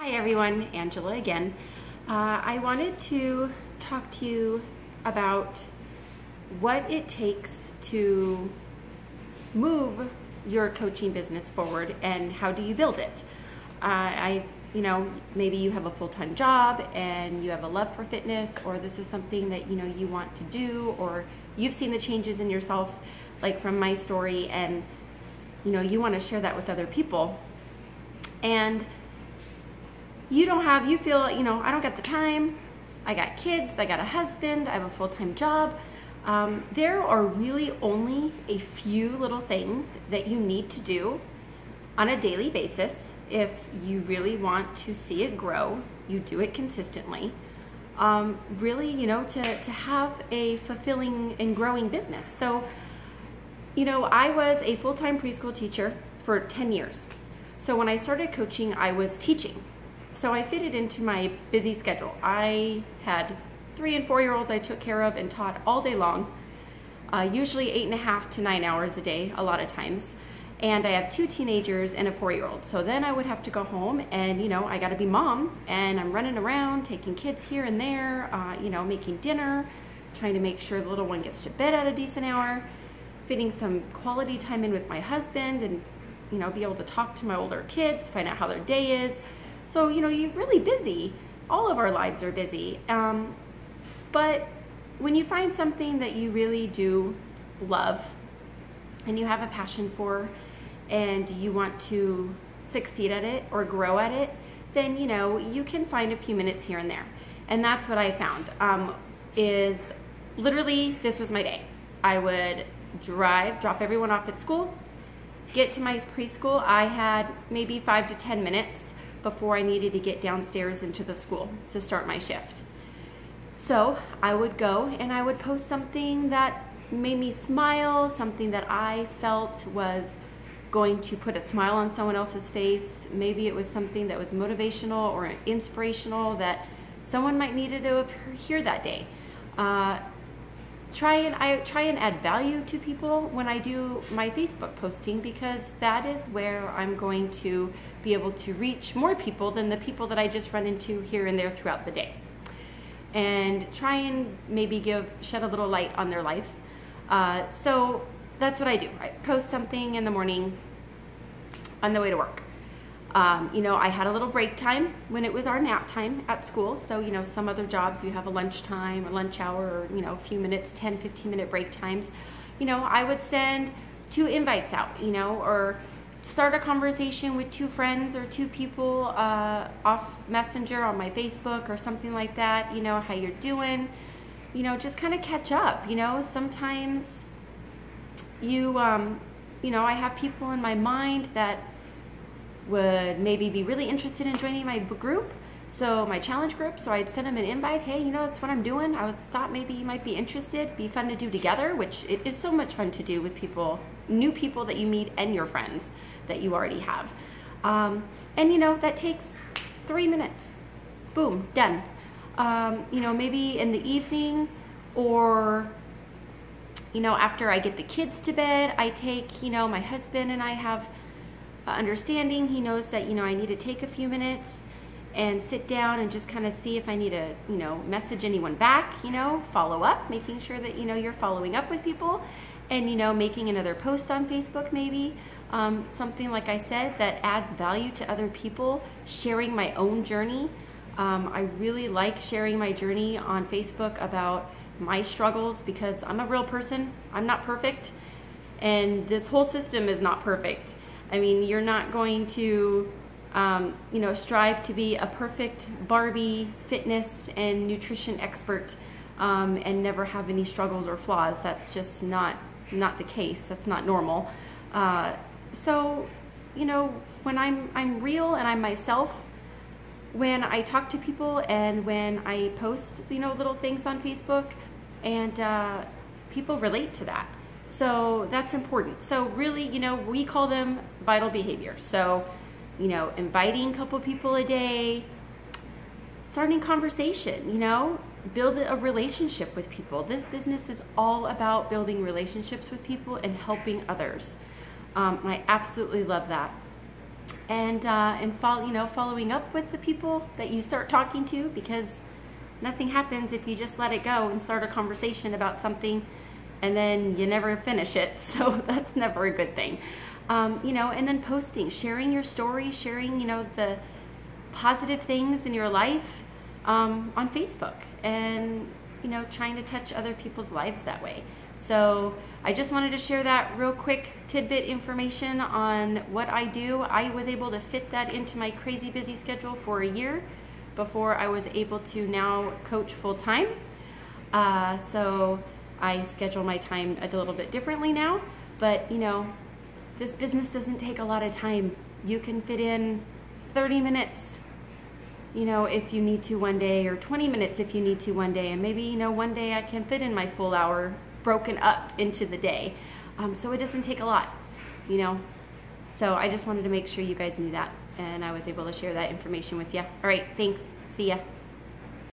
Hi everyone, Angela again. I wanted to talk to you about what it takes to move your coaching business forward and how do you build it. Maybe you have a full-time job and you have a love for fitness, or this is something that you want to do, or you've seen the changes in yourself, like from my story, and you want to share that with other people. And you feel, I don't get the time, I got kids, I got a husband, I have a full-time job. There are really only a few little things that you need to do on a daily basis if you really want to see it grow, you do it consistently, to have a fulfilling and growing business. So, I was a full-time preschool teacher for 10 years. So when I started coaching, I was teaching. So I fitted into my busy schedule. I had 3 and 4-year-olds I took care of and taught all day long, usually 8.5 to 9 hours a day, a lot of times. And I have 2 teenagers and a 4-year-old. So then I would have to go home and, I gotta be mom, and I'm running around, taking kids here and there, making dinner, trying to make sure the little one gets to bed at a decent hour, fitting some quality time in with my husband, and, be able to talk to my older kids, find out how their day is. So, you're really busy. All of our lives are busy. But when you find something that you really do love and you have a passion for and you want to succeed at it or grow at it, then, you can find a few minutes here and there. And that's what I found, is literally this was my day. I would drop everyone off at school, get to my preschool. I had maybe 5 to 10 minutes before I needed to get downstairs into the school to start my shift. So I would go and I would post something that made me smile, something that I felt was going to put a smile on someone else's face. Maybe it was something that was motivational or inspirational that someone might need to hear that day. I try and add value to people when I do my Facebook posting, because that is where I'm going to be able to reach more people than the people that I just run into here and there throughout the day. And try and maybe shed a little light on their life. So that's what I do. I post something in the morning on the way to work. I had a little break time when it was our nap time at school. So, some other jobs, you have a lunch time, a lunch hour, or, a few minutes, 10, 15-minute break times. I would send 2 invites out, or start a conversation with 2 friends or 2 people off Messenger on my Facebook or something like that, how you're doing, just kind of catch up. Sometimes I have people in my mind that would maybe be really interested in joining my group, so my challenge group. So I'd send them an invite. Hey, that's what I'm doing. Thought maybe you might be interested. Be fun to do together, which it is so much fun to do with people, new people that you meet, and your friends that you already have. That takes 3 minutes. Boom, done. Maybe in the evening, or after I get the kids to bed, I take, my husband and I have understanding. He knows that, I need to take a few minutes and sit down and just kind of see if I need to, message anyone back, follow up, making sure that, you're following up with people, and, making another post on Facebook maybe, something, like I said, that adds value to other people, sharing my own journey. I really like sharing my journey on Facebook about my struggles, because I'm a real person. I'm not perfect, and this whole system is not perfect. I mean, you're not going to, strive to be a perfect Barbie fitness and nutrition expert and never have any struggles or flaws. That's just not the case. That's not normal. So, when I'm real and I'm myself, when I talk to people and when I post, little things on Facebook, and people relate to that. So that's important. So really, we call them vital behaviors. So, inviting a couple people a day, starting conversation, build a relationship with people. This business is all about building relationships with people and helping others. I absolutely love that. and following up with the people that you start talking to, because nothing happens if you just let it go and start a conversation about something and then you never finish it. So that's never a good thing. And then posting, sharing your story, sharing, the positive things in your life on Facebook, and, trying to touch other people's lives that way. So I just wanted to share that real quick tidbit information on what I do. I was able to fit that into my crazy busy schedule for a year before I was able to now coach full time. So I schedule my time a little bit differently now, but this business doesn't take a lot of time. You can fit in 30 minutes, if you need to one day, or 20 minutes if you need to one day, and maybe, one day I can fit in my full hour broken up into the day. So it doesn't take a lot, So I just wanted to make sure you guys knew that, and I was able to share that information with you. All right, thanks. See ya.